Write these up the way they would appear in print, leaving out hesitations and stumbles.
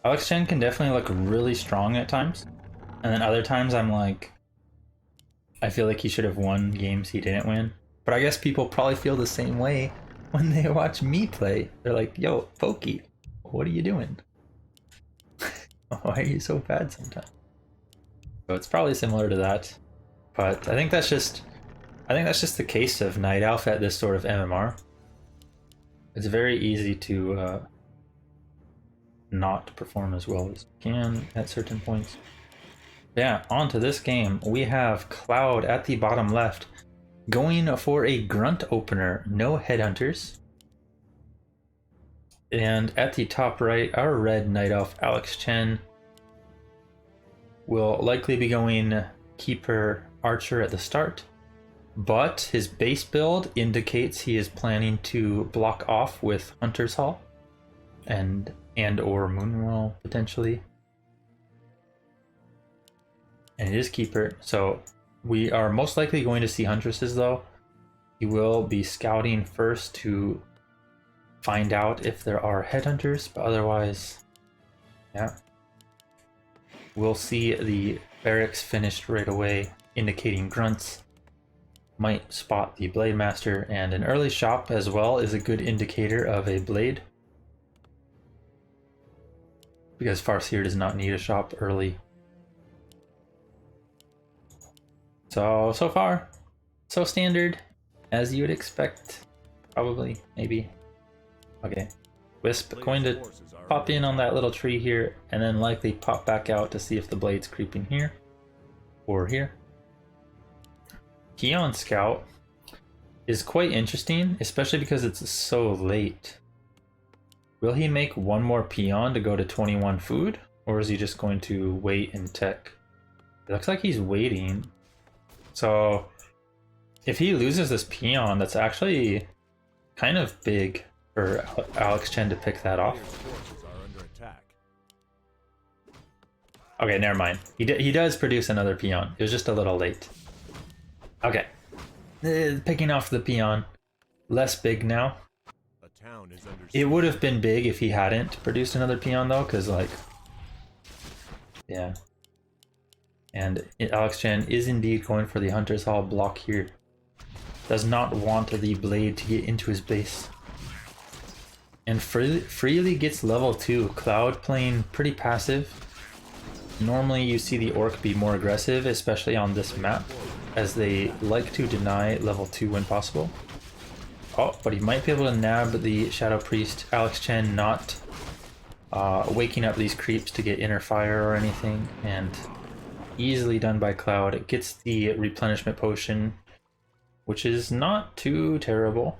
Alexchen can definitely look really strong at times, and then other times I'm like, I feel like he should have won games he didn't win. But I guess people probably feel the same way when they watch me play. They're like, yo, Pokey, what are you doing? Why are you so bad sometimes? So it's probably similar to that. But I think that's just the case of Night Alpha at this sort of MMR. It's very easy to not perform as well as you can at certain points. Yeah, on to this game. We have Cloud at the bottom left, going for a grunt opener, no headhunters. And at the top right, our red Night Elf Alexchen will likely be going Keeper Archer at the start, but his base build indicates he is planning to block off with Hunter's Hall and or Moonwell potentially. And it is Keeper, so we are most likely going to see Huntresses though. He will be scouting first to find out if there are headhunters, but otherwise, yeah. We'll see the barracks finished right away, indicating grunts. Might spot the Blade Master, and an early shop as well is a good indicator of a blade. Because Farseer does not need a shop early. So far, so standard, as you would expect, probably, maybe. Okay, Wisp going to pop in on that little tree here, and then likely pop back out to see if the blade's creeping here, or here. Peon Scout is quite interesting, especially because it's so late. Will he make one more peon to go to 21 food, or is he just going to wait and tech? It looks like he's waiting. So if he loses this peon, that's actually kind of big for Alexchen to pick that off. Okay, never mind. He does produce another peon. It was just a little late. Okay. Picking off the peon. Less big now. It would have been big if he hadn't produced another peon though, because like... yeah. And Alexchen is indeed going for the Hunter's Hall block here. Does not want the blade to get into his base. And freely gets level 2. Cloud playing pretty passive. Normally you see the Orc be more aggressive, especially on this map, as they like to deny level 2 when possible. Oh, but he might be able to nab the Shadow Priest. Alexchen not waking up these creeps to get inner fire or anything, and easily done by Cloud. It gets the replenishment potion, which is not too terrible.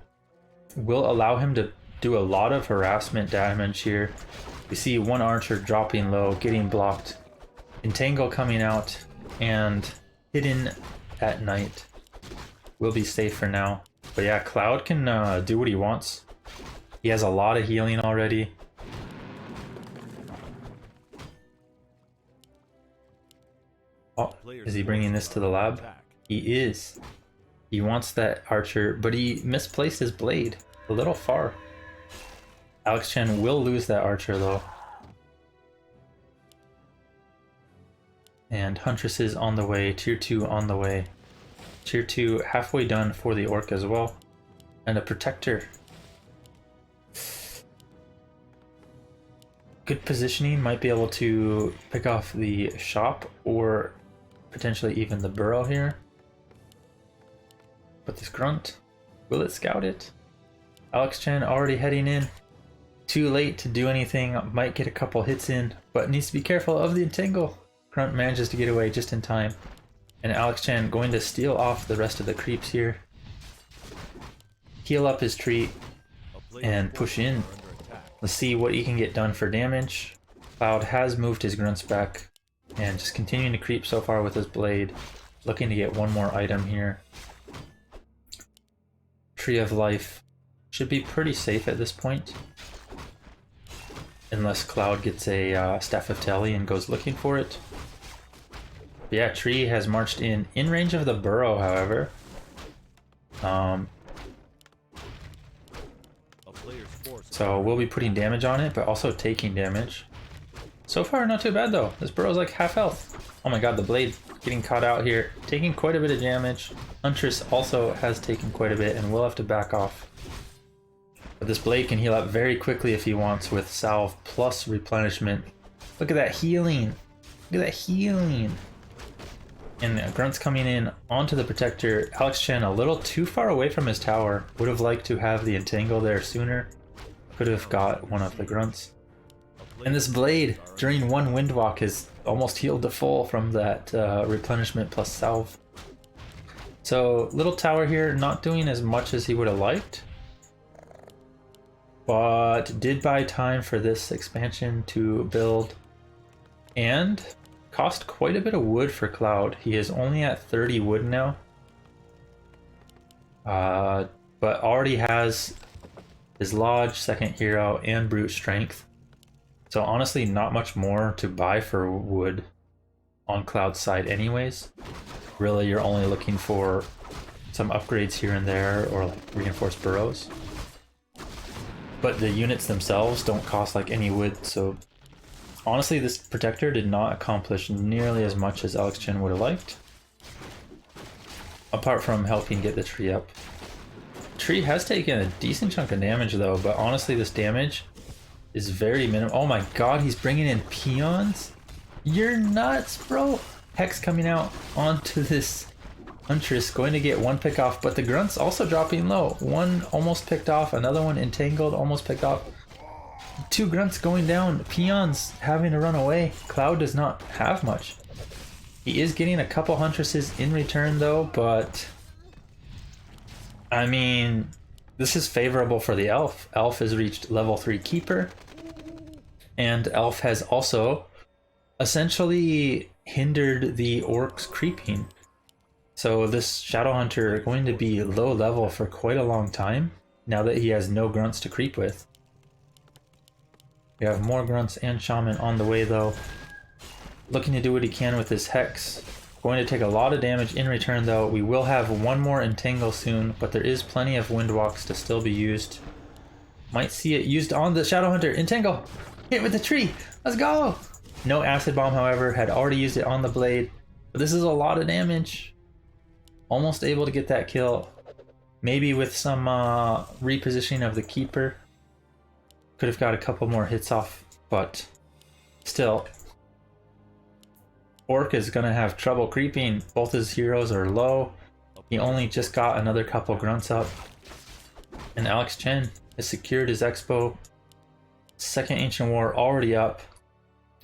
Will allow him to do a lot of harassment damage here. We see one archer dropping low, getting blocked. Entangle coming out, and hidden at night. Will be safe for now. But yeah, Cloud can do what he wants. He has a lot of healing already. Oh, is he bringing this to the lab? He is. He wants that archer, but he misplaced his blade a little far. Alexchen will lose that archer though. And Huntress is on the way, tier 2 on the way. Tier 2 halfway done for the Orc as well. And a Protector. Good positioning, might be able to pick off the shop or potentially even the burrow here. But this grunt, will it scout it? Alexchen already heading in. Too late to do anything, might get a couple hits in, but needs to be careful of the entangle. Grunt manages to get away just in time. And Alexchen going to steal off the rest of the creeps here. Heal up his tree and push in. Let's see what he can get done for damage. Cloud has moved his grunts back and just continuing to creep so far with his blade. Looking to get one more item here. Tree of Life should be pretty safe at this point. Unless Cloud gets a Staff of Telly and goes looking for it. But yeah, Tree has marched in range of the burrow, however. So we'll be putting damage on it, but also taking damage. So far, not too bad though. This burrow's like half health. Oh my god, the blade getting caught out here, taking quite a bit of damage. Huntress also has taken quite a bit and will have to back off. But this blade can heal up very quickly if he wants with salve plus replenishment. Look at that healing. Look at that healing. And the grunts coming in onto the protector. Alexchen a little too far away from his tower. Would have liked to have the entangle there sooner. Could have got one of the grunts. And this blade, during one windwalk, is almost healed to full from that replenishment plus salve. So little tower here, not doing as much as he would have liked. But did buy time for this expansion to build. And cost quite a bit of wood for Cloud. He is only at 30 wood now. But already has his Lodge, second hero, and brute strength. So honestly, not much more to buy for wood on Cloud's side anyways. Really, you're only looking for some upgrades here and there, or like reinforced burrows. But the units themselves don't cost like any wood, so honestly, this protector did not accomplish nearly as much as Alexchen would have liked. Apart from helping get the tree up. Tree has taken a decent chunk of damage though, but honestly this damage is very minimal. Oh my god, he's bringing in peons? You're nuts, bro! Hex coming out onto this Huntress, going to get one pick off, but the grunts also dropping low. One almost picked off, another one entangled, almost picked off. Two grunts going down, peons having to run away. Cloud does not have much. He is getting a couple Huntresses in return though, but I mean, this is favorable for the Elf. Elf has reached level 3 Keeper, and Elf has also essentially hindered the Orcs creeping. So this Shadow Hunter is going to be low level for quite a long time, now that he has no grunts to creep with. We have more grunts and shaman on the way though. Looking to do what he can with his Hex. Going to take a lot of damage in return though. We will have one more entangle soon, but there is plenty of windwalks to still be used. Might see it used on the Shadow Hunter. Entangle! Hit with the tree! Let's go! No acid bomb, however, had already used it on the blade. But this is a lot of damage. Almost able to get that kill. Maybe with some repositioning of the Keeper. Could have got a couple more hits off, but still. Orc is going to have trouble creeping. Both his heroes are low. He only just got another couple grunts up. And Alexchen has secured his expo. Second Ancient War already up.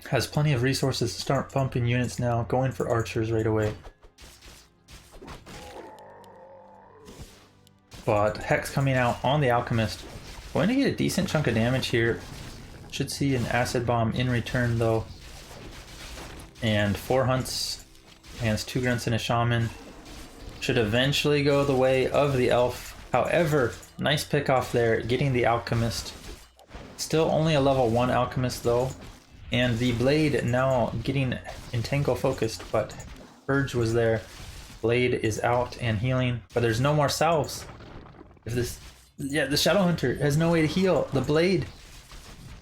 Has plenty of resources to start pumping units now. Going for archers right away. But Hex coming out on the Alchemist. Going to get a decent chunk of damage here. Should see an acid bomb in return though. And 4 hunts, and 2 grunts and a shaman. Should eventually go the way of the elf. However, nice pick off there, getting the alchemist. Still only a level 1 alchemist though. And the blade now getting entangle focused, but Purge was there. Blade is out and healing, but there's no more salves. If this, yeah, the Shadow Hunter has no way to heal. The blade,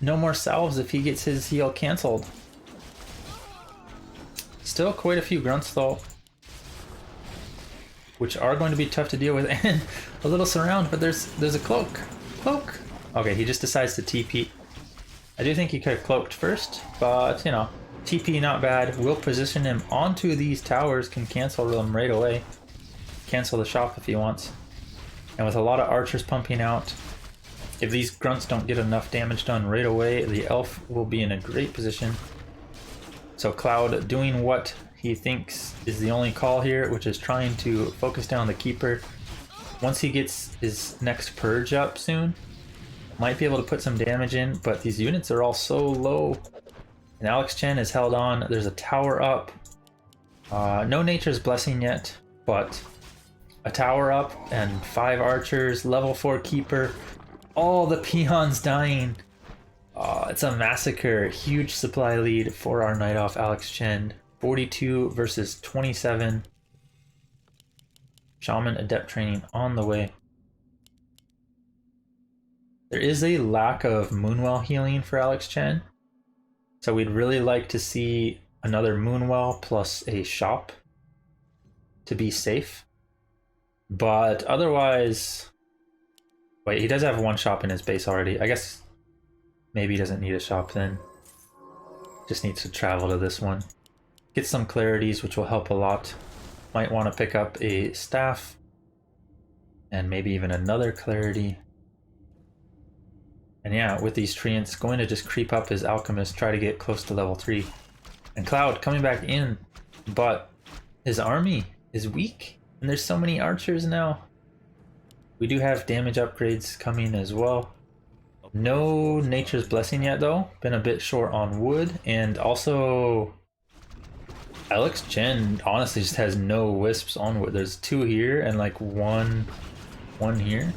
no more salves if he gets his heal cancelled. Still quite a few grunts though, which are going to be tough to deal with, and a little surround, but there's a cloak. Cloak! Okay, he just decides to TP. I do think he could have cloaked first, but you know, TP not bad. Will position him onto these towers, can cancel them right away. Cancel the shop if he wants. And with a lot of archers pumping out, if these grunts don't get enough damage done right away, the elf will be in a great position. So Cloud doing what he thinks is the only call here, which is trying to focus down the Keeper. Once he gets his next Purge up soon, might be able to put some damage in, but these units are all so low. And Alexchen is held on. There's a tower up. No Nature's Blessing yet, but a tower up and 5 archers, level 4 Keeper. All the peons dying. It's a massacre. Huge supply lead for our Night Off Alexchen. 42 versus 27. Shaman Adept training on the way. There is a lack of Moonwell healing for Alexchen. So we'd really like to see another Moonwell plus a shop to be safe. But otherwise... Wait, he does have one shop in his base already. I guess maybe he doesn't need a shop then. Just needs to travel to this one. Get some clarities, which will help a lot. Might want to pick up a staff. And maybe even another clarity. And yeah, with these treants, going to just creep up his alchemist, try to get close to level 3. And Cloud coming back in, but his army is weak. And there's so many archers now. We do have damage upgrades coming as well. No Nature's Blessing yet though. Been a bit short on wood. And also Alexchen honestly just has no wisps on wood. There's 2 here and like one here.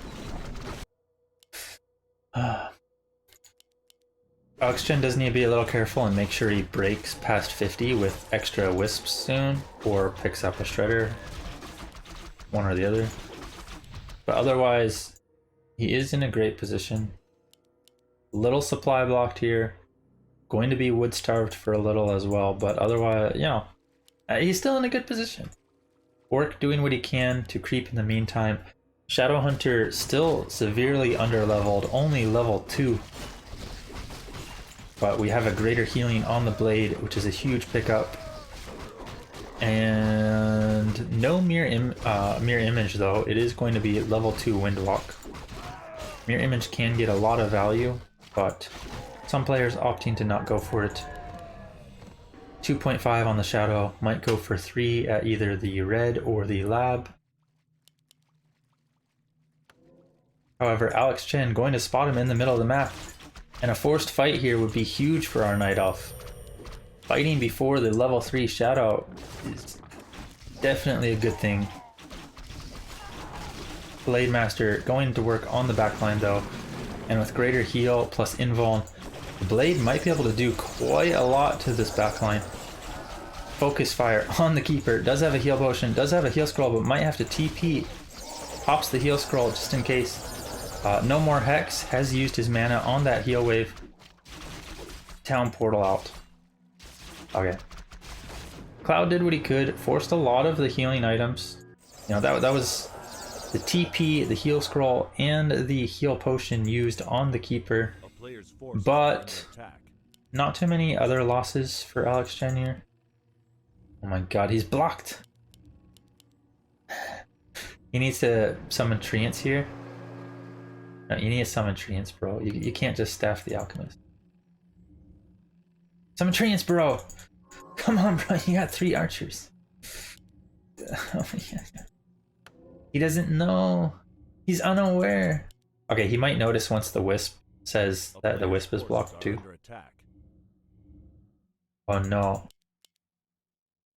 Alexchen does need to be a little careful and make sure he breaks past 50 with extra wisps soon, or picks up a shredder. One or the other. But otherwise, he is in a great position. Little supply blocked here. Going to be wood starved for a little as well, but otherwise, you know, he's still in a good position. Orc doing what he can to creep in the meantime. Shadowhunter still severely underleveled, only level 2. But we have a greater healing on the blade, which is a huge pickup. And no mirror image though. It is going to be level 2 Windwalk. Mirror image can get a lot of value, but some players opting to not go for it. 2.5 on the shadow, might go for 3 at either the red or the lab. However, Alexchen going to spot him in the middle of the map. And a forced fight here would be huge for our Night Elf. Fighting before the level 3 Shadow is definitely a good thing. Blade Master going to work on the backline though. And with greater heal plus invuln, the Blade might be able to do quite a lot to this backline. Focus Fire on the Keeper. Does have a heal potion, does have a heal scroll, but might have to TP. Pops the heal scroll just in case. No more Hex, has used his mana on that heal wave. Town portal out. Okay. Cloud did what he could, forced a lot of the healing items. You know, that was the TP, the heal scroll, and the heal potion used on the Keeper. But not too many other losses for Alexchen here. Oh my god, he's blocked. He needs to summon treants here. No, you need to summon treants, bro. You can't just staff the alchemist. Summon treants, bro! Come on, bro. You got 3 archers. Oh, yeah. He doesn't know. He's unaware. Okay, he might notice once the wisp says that the wisp is blocked too. Oh no.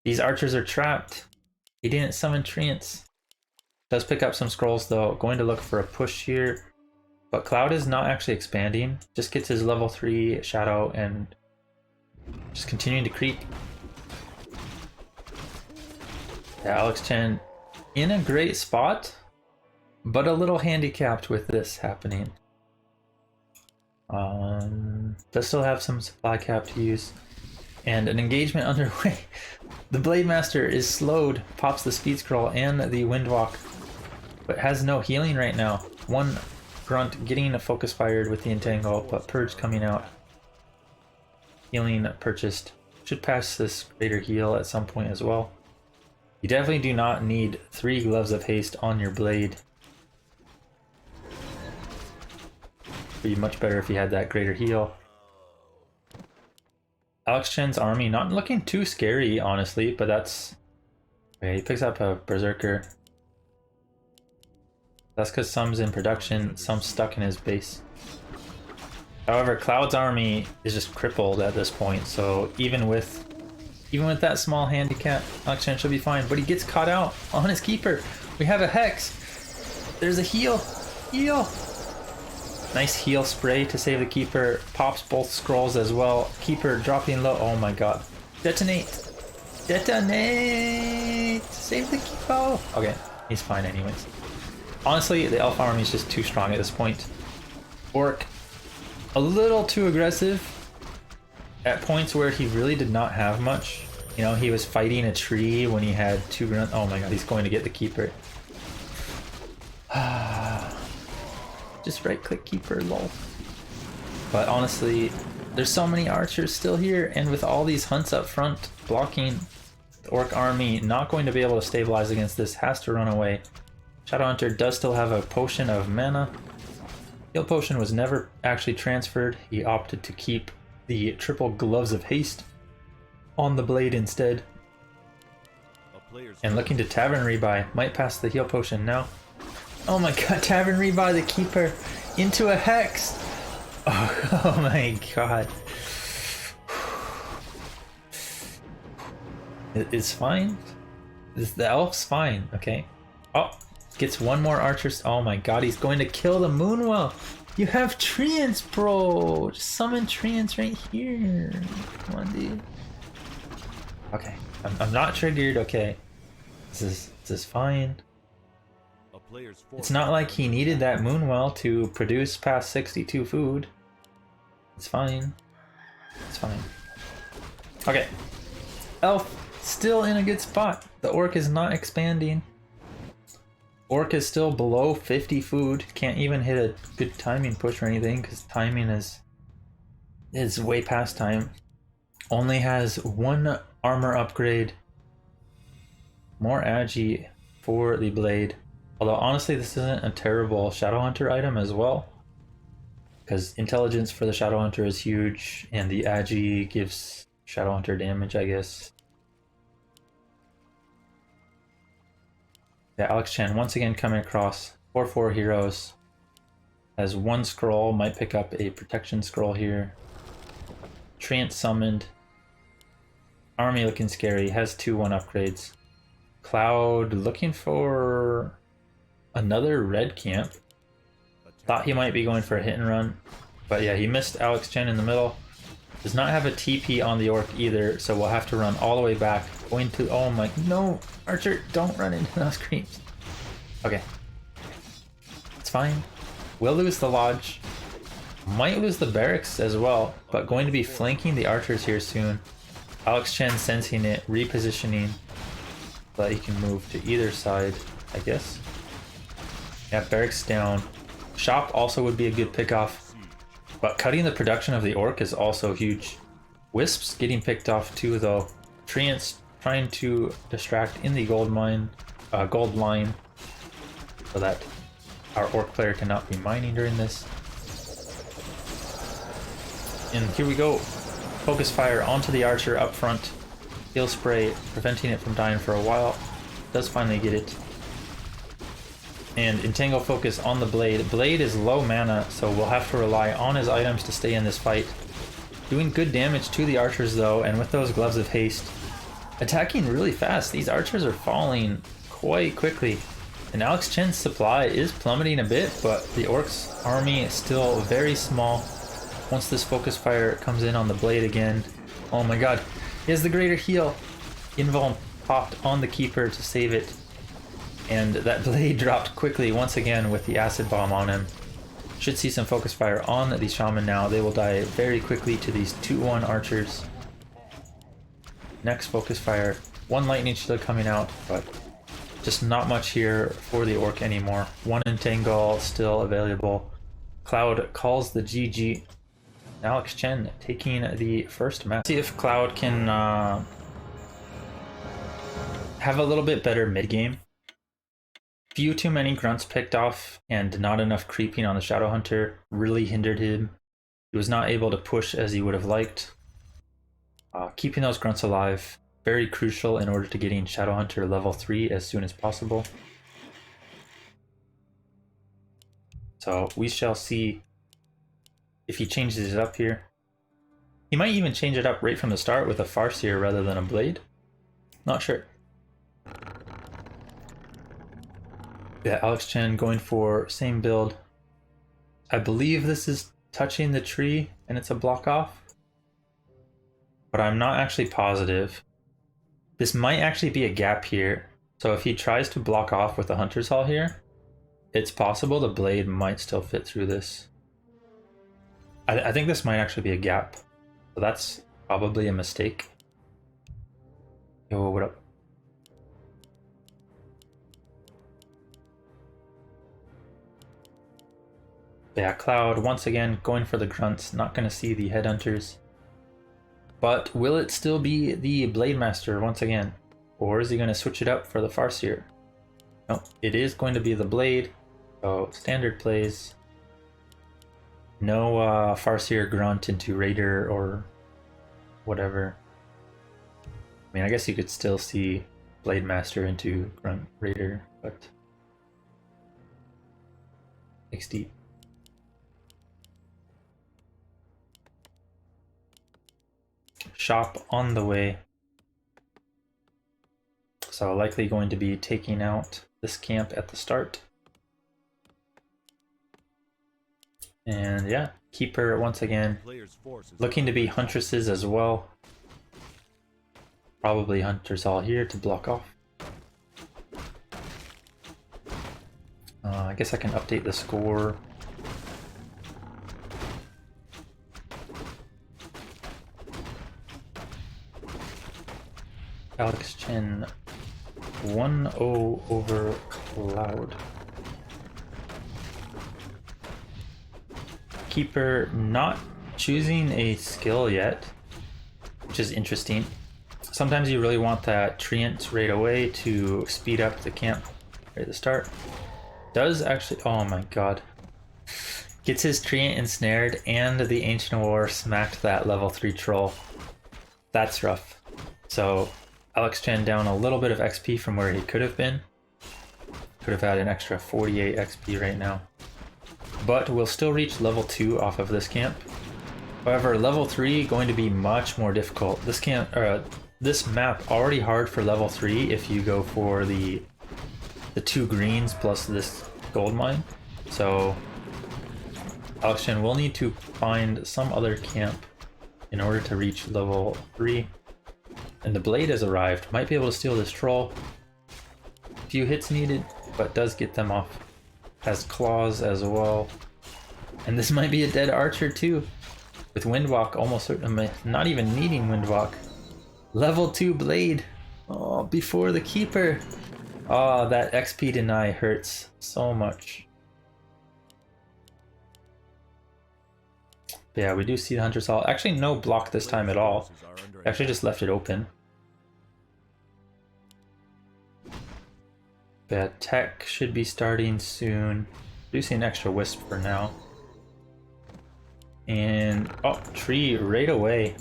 These archers are trapped. He didn't summon treants. Does pick up some scrolls though. Going to look for a push here. But Cloud is not actually expanding. Just gets his level 3 shadow and just continuing to creep. Yeah, Alexchen in a great spot, but a little handicapped with this happening. Does still have some supply cap to use. And an engagement underway. The Blade Master is slowed, pops the speed scroll and the Windwalk, but has no healing right now. One Grunt getting a focus fired with the entangle, but Purge coming out. Healing purchased. Should pass this greater heal at some point as well. You definitely do not need 3 gloves of haste on your blade. It'd be much better if you had that greater heal. Alexchen's army not looking too scary, honestly, but that's... Okay, he picks up a Berserker. That's because some's in production, some's stuck in his base. However, Cloud's army is just crippled at this point, so even with that small handicap, Alexchen should be fine. But he gets caught out on his Keeper. We have a Hex. There's a heal. Heal. Nice heal spray to save the Keeper. Pops both scrolls as well. Keeper dropping low. Oh my god. Detonate. Detonate. Save the Keeper. Okay, he's fine anyways. Honestly, the elf army is just too strong at this point. Orc, a little too aggressive. at points where he really did not have much. You know, he was fighting a tree when he had 2 grunts. Oh my god, he's going to get the keeper. Just right click keeper, lol. But honestly, there's so many archers still here, and with all these hunts up front blocking, the orc army not going to be able to stabilize against this, has to run away. Shadowhunter does still have a potion of mana. Heal potion was never actually transferred. He opted to keep the triple gloves of haste on the blade instead. And looking to Tavern Rebuy, might pass the heal potion now. Oh my god, Tavern Rebuy the keeper into a hex! Oh my god. It's fine. The elf's fine, okay. Oh, gets one more archer. Oh my god, he's going to kill the Moonwell. You have treants, bro. Just summon treants right here. Come on, dude. Okay, I'm not triggered. Okay, this is fine. It's not like he needed that Moonwell to produce past 62 food. It's fine. It's fine. Okay, elf still in a good spot. The orc is not expanding. Orc is still below 50 food. Can't even hit a good timing push or anything because timing is way past time. Only has 1 armor upgrade. More agi for the blade. Although honestly this isn't a terrible Shadowhunter item as well. Because intelligence for the Shadowhunter is huge and the agi gives Shadowhunter damage, I guess. Yeah, Alexchen once again coming across 4/4 heroes. Has 1 scroll, might pick up a protection scroll here. Treant summoned. Army looking scary, has 2/1 upgrades. Cloud looking for another red camp. Thought he might be going for a hit and run. But yeah, he missed Alexchen in the middle. Does not have a TP on the orc either, so we'll have to run all the way back. Going to, oh my, no! Archer, don't run into those creeps. Okay. It's fine. We'll lose the lodge. Might lose the barracks as well, but going to be flanking the archers here soon. Alexchen sensing it, repositioning, so that he can move to either side, I guess. Yeah, barracks down. Shop also would be a good pickoff, but cutting the production of the orc is also huge. Wisps getting picked off too though. Treants trying to distract in the gold line, so that our orc player cannot be mining during this. And here we go. Focus fire onto the archer up front. Heal spray, preventing it from dying for a while. Does finally get it. And entangle focus on the blade. Blade is low mana, so we'll have to rely on his items to stay in this fight. Doing good damage to the archers though, and with those gloves of haste, attacking really fast. These archers are falling quite quickly. And Alexchen's supply is plummeting a bit, but the orc's army is still very small. Once this focus fire comes in on the blade again, oh my god, he has the greater heal. Invuln popped on the keeper to save it. And that blade dropped quickly once again with the acid bomb on him. Should see some focus fire on the shaman now. They will die very quickly to these 2/1 archers. Next focus fire. 1 lightning shield coming out, but just not much here for the orc anymore. 1 entangle still available. Cloud calls the GG. Alexchen taking the first match. See if Cloud can have a little bit better mid game. Few too many grunts picked off and not enough creeping on the Shadowhunter really hindered him. He was not able to push as he would have liked. Keeping those grunts alive, very crucial in order to getting Shadowhunter level 3 as soon as possible. So we shall see if he changes it up here. He might even change it up right from the start with a Farseer rather than a Blade. Not sure. Yeah, Alexchen going for same build. I believe this is touching the tree and it's a block off, but I'm not actually positive. This might actually be a gap here, so if he tries to block off with the Hunter's Hall here, it's possible the blade might still fit through this. I think this might actually be a gap, so that's Probably a mistake. Yo, what up? Yeah, Cloud once again going for the grunts, not going to see the headhunters. But will it still be the Blade Master once again? Or is he going to switch it up for the Farseer? No, it is going to be the Blade. So standard plays. No Farseer grunt into Raider or whatever. I mean, I guess you could still see Blade Master into grunt Raider, but XD. Shop on the way. So likely going to be taking out this camp at the start. And yeah, Keeper once again looking to be Huntresses as well. Probably Hunters all here to block off. I guess I can update the score. Alexchen 1-0 over Cloud. Keeper not choosing a skill yet, which is interesting. Sometimes you really want that Treant right away to speed up the camp right at the start. Does actually, oh my god. Gets his Treant ensnared and the Ancient War smacked that level 3 troll. That's rough. So Alexchen down a little bit of XP from where he could have been. Could have had an extra 48 XP right now. But we'll still reach level 2 off of this camp. However, level 3 going to be much more difficult. This camp, this map already hard for level 3 if you go for the 2 greens plus this gold mine. So Alexchen will need to find some other camp in order to reach level 3. And the Blade has arrived. Might be able to steal this troll. Few hits needed, but does get them off. Has claws as well. And this might be a dead archer too. With Windwalk almost not even needing Windwalk. Level 2 Blade. Oh, before the Keeper. Oh, that XP deny hurts so much. But yeah, we do see the Hunter's Hall. Actually, no block this time at all. Actually just left it open. But tech should be starting soon. Do see an extra wisp for now. And oh, tree right away.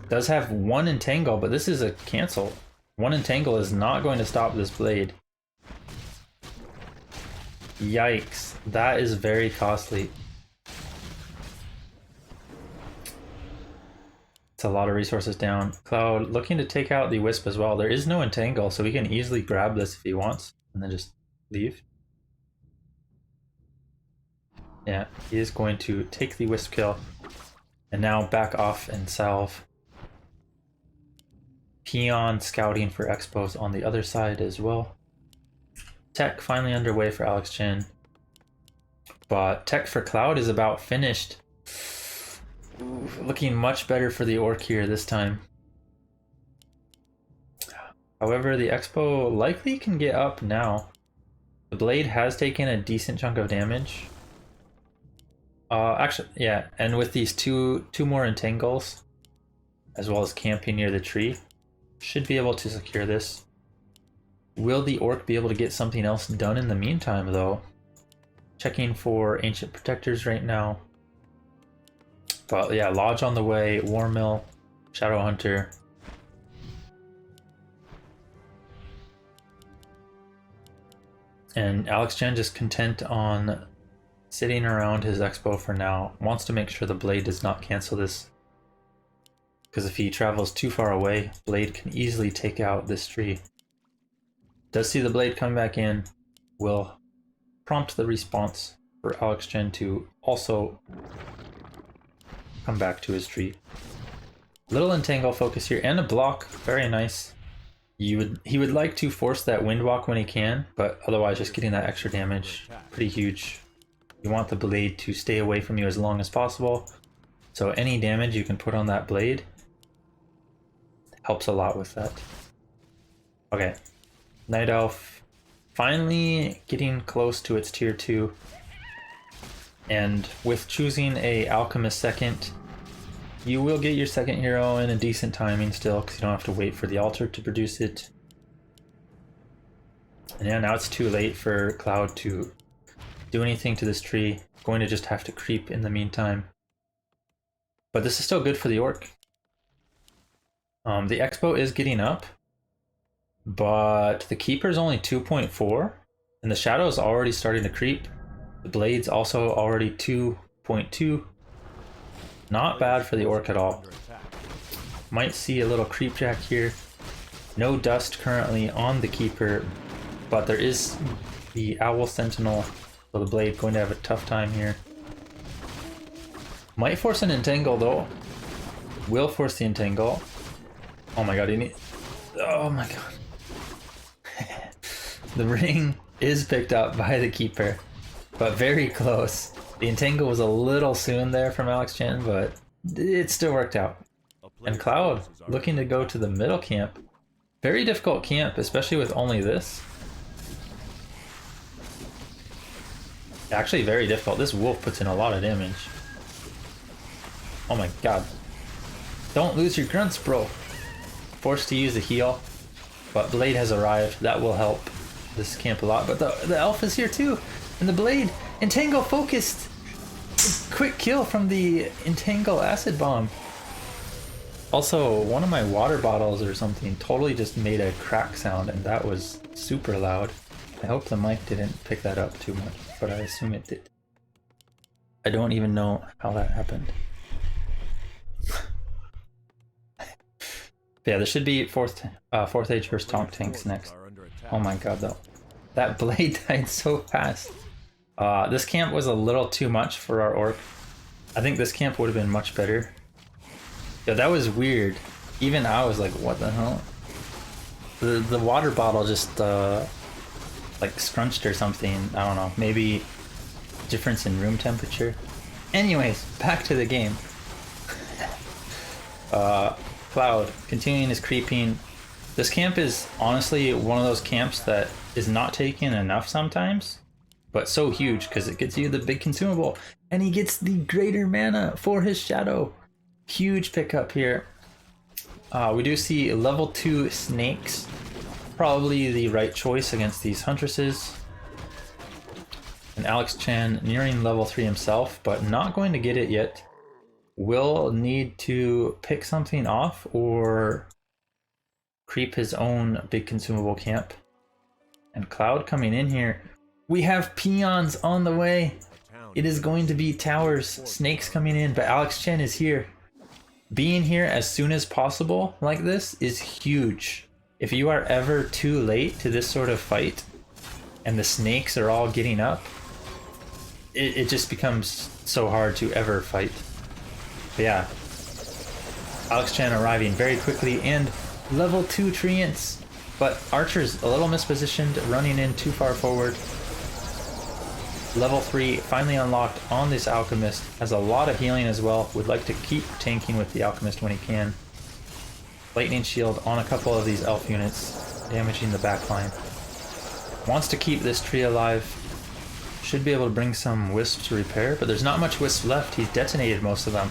Does have 1 entangle, but this is a cancel. 1 entangle is not going to stop this blade. Yikes, that is very costly. It's a lot of resources down. Cloud looking to take out the wisp as well. There is no entangle, so he can easily grab this if he wants and then just leave. Yeah, he is going to take the wisp kill and now back off and salve. Peon scouting for expos on the other side as well. Tech finally underway for Alexchen, but tech for Cloud is about finished. Ooh, looking much better for the orc here this time. However, the expo likely can get up now. The blade has taken a decent chunk of damage. Actually, yeah, and with these two more entangles, as well as camping near the tree, should be able to secure this. Will the orc be able to get something else done in the meantime, though? Checking for ancient protectors right now. But yeah, lodge on the way, war mill, shadow hunter. And Alexchen just content on sitting around his expo for now. Wants to make sure the blade does not cancel this. Because if he travels too far away, blade can easily take out this tree. Does see the blade coming back in. Will prompt the response for Alexchen to also come back to his tree. Little entangle focus here and a block. Very nice. He would like to force that windwalk when he can, but otherwise just getting that extra damage, pretty huge. You want the blade to stay away from you as long as possible. So any damage you can put on that blade helps a lot with that. Okay, Night Elf finally getting close to its tier 2. And with choosing a Alchemist second, you will get your second hero in a decent timing still, because you don't have to wait for the altar to produce it. And yeah, now it's too late for Cloud to do anything to this tree. Going to just have to creep in the meantime. But this is still good for the Orc. The Expo is getting up, but the Keeper is only 2.4, and the Shadow is already starting to creep. The Blade's also already 2.2. Not bad for the Orc at all. Might see a little creep jack here. No dust currently on the Keeper, but there is the Owl Sentinel, so the Blade going to have a tough time here. Might force an Entangle though. Will force the Entangle. Oh my god, oh my god. The ring is picked up by the Keeper, but very close. The Entangle was a little soon there from Alexchen, but it still worked out. And Cloud looking to go to the middle camp. Very difficult camp, especially with only this. Actually very difficult. This wolf puts in a lot of damage. Oh my god. Don't lose your grunts, bro. Forced to use the heal, but Blade has arrived. That will help this camp a lot. But the elf is here too, and the Blade Entangle focused. Quick kill from the Entangle acid bomb. Also, one of my water bottles or something totally just made a crack sound, and that was super loud. I hope the mic didn't pick that up too much, but I assume it did. I don't even know how that happened. Yeah, there should be fourth age versus Tonk tanks next. Oh my god, though. That Blade died so fast. This camp was a little too much for our Orc. I think this camp would have been much better. Yeah, that was weird. Even I was like, what the hell? The water bottle just like scrunched or something. I don't know. Maybe difference in room temperature. Anyways, back to the game. Cloud continuing his creeping. This camp is honestly one of those camps that is not taken enough sometimes, but so huge because it gets you the big consumable, and he gets the greater mana for his Shadow. Huge pickup here. We do see level 2 snakes, probably the right choice against these huntresses. And Alexchen nearing level 3 himself, but not going to get it yet. Will need to pick something off or creep his own big consumable camp. And Cloud coming in here. We have peons on the way. It is going to be towers, snakes coming in, but Alexchen is here. Being here as soon as possible like this is huge. If you are ever too late to this sort of fight and the snakes are all getting up, it just becomes so hard to ever fight. But yeah, Alexchen arriving very quickly and level 2 treants, but Archer's a little mispositioned, running in too far forward. Level 3 finally unlocked on this Alchemist, has a lot of healing as well, would like to keep tanking with the Alchemist when he can. Lightning Shield on a couple of these elf units, damaging the backline. Wants to keep this tree alive. Should be able to bring some wisps to repair, but there's not much wisp left. He's detonated most of them.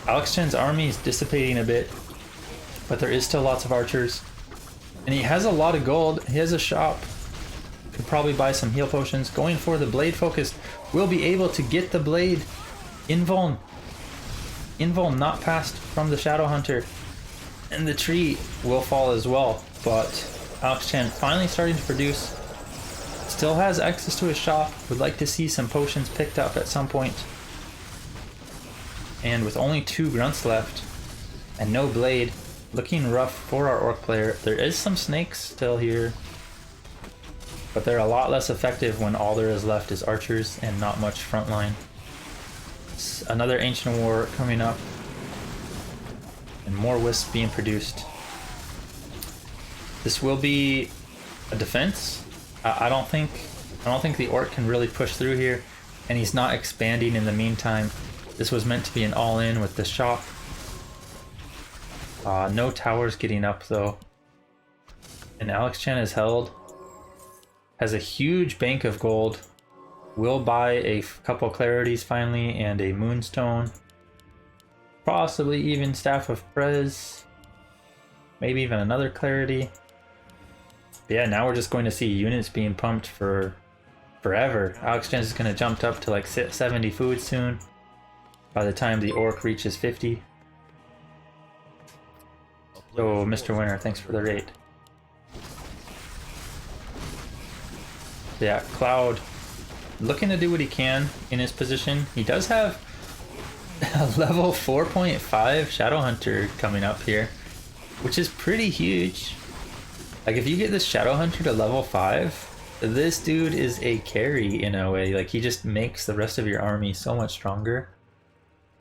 Alexchen's army is dissipating a bit, but there is still lots of archers. And he has a lot of gold. He has a shop. Could probably buy some heal potions. Going for the Blade focus. Will be able to get the Blade. Invuln. Invuln not passed from the Shadow Hunter. And the tree will fall as well. But Alexchen finally starting to produce. Still has access to his shop. Would like to see some potions picked up at some point. And with only 2 grunts left and no Blade, looking rough for our Orc player. There is some snakes still here, but they're a lot less effective when all there is left is archers and not much frontline. Another Ancient War coming up and more wisps being produced. This will be a defense. I don't think the Orc can really push through here, and he's not expanding in the meantime. This was meant to be an all-in with the shop. No towers getting up though. And Alexchen is held. Has a huge bank of gold. Will buy a couple clarities finally and a moonstone. Possibly even Staff of Prez. Maybe even another clarity. But yeah, now we're just going to see units being pumped for forever. Alexchen is going to jump up to like 70 food soon. By the time the orc reaches 50. So, Mr. Winner, thanks for the raid. Yeah, Cloud looking to do what he can in his position. He does have a level 4.5 Shadowhunter coming up here, which is pretty huge. Like, if you get this Shadowhunter to level 5, this dude is a carry in a way. Like, he just makes the rest of your army so much stronger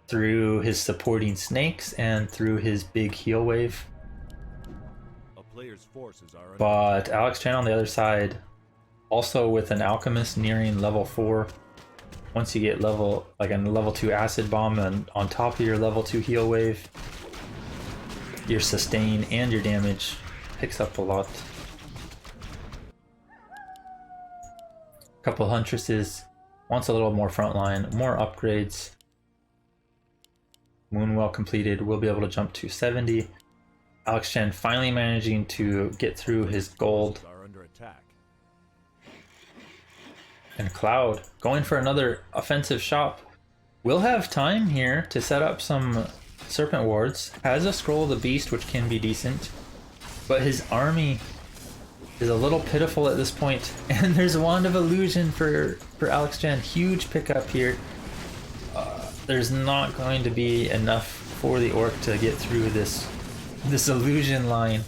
through his supporting snakes and through his big heal wave. But Alexchen on the other side, also with an alchemist nearing level 4. Once you get level, like a level 2 acid bomb and on top of your level 2 heal wave, your sustain and your damage picks up a lot. Couple huntresses, wants a little more frontline, more upgrades. Moonwell completed, we'll be able to jump to 70. Alexchen finally managing to get through his gold. And Cloud going for another offensive shop. We'll have time here to set up some serpent wards. Has a scroll of the beast, which can be decent, but his army is a little pitiful at this point. And there's Wand of Illusion for Alexchen. Huge pickup here. There's not going to be enough for the orc to get through this illusion line,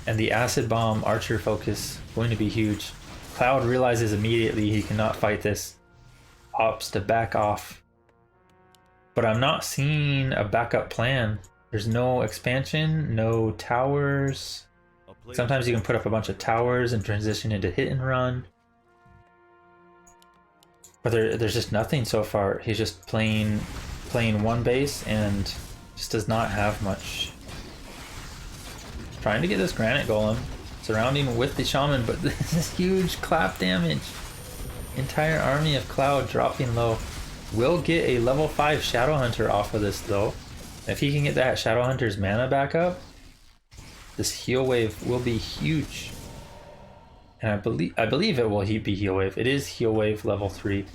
and the acid bomb archer focus going to be huge. Cloud realizes immediately he cannot fight this, opts to back off, but I'm not seeing a backup plan. There's no expansion, no towers. Sometimes you can put up a bunch of towers and transition into hit and run, but there's just nothing so far. He's just playing one base and just does not have much. Trying to get this granite golem, surrounding with the shaman, but this is huge clap damage. Entire army of Cloud dropping low. Will get a level 5 Shadowhunter off of this though. If he can get that Shadowhunter's mana back up, this heal wave will be huge. And I believe it will be heal wave. It is heal wave level 3.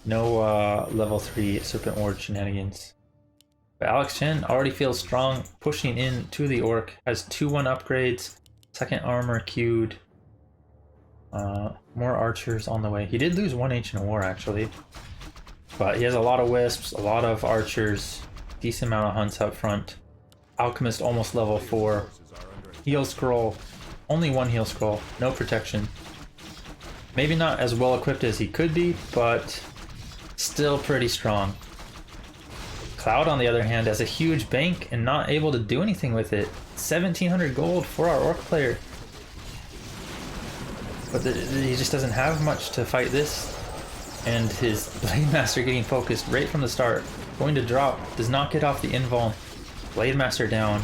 No level 3 Serpent Ward shenanigans. But Alexchen already feels strong, pushing in to the orc. Has 2-1 upgrades, second armor queued. More archers on the way. He did lose 1 ancient war actually, but he has a lot of wisps, a lot of archers, decent amount of hunts up front. Alchemist almost level 4. Heal scroll, only 1 heal scroll, no protection. Maybe not as well equipped as he could be, but still pretty strong. Cloud, on the other hand, has a huge bank and not able to do anything with it. 1700 gold for our orc player. But he just doesn't have much to fight this. And his Blade Master getting focused right from the start. Going to drop, does not get off the invuln. Blade Master down.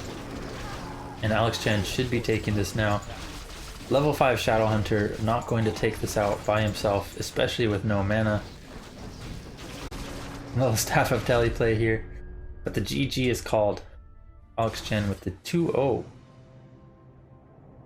And Alexchen should be taking this now. Level 5 Shadowhunter not going to take this out by himself, especially with no mana. Little Staff of Teleplay here, but the GG is called. Alexchen with the 2-0.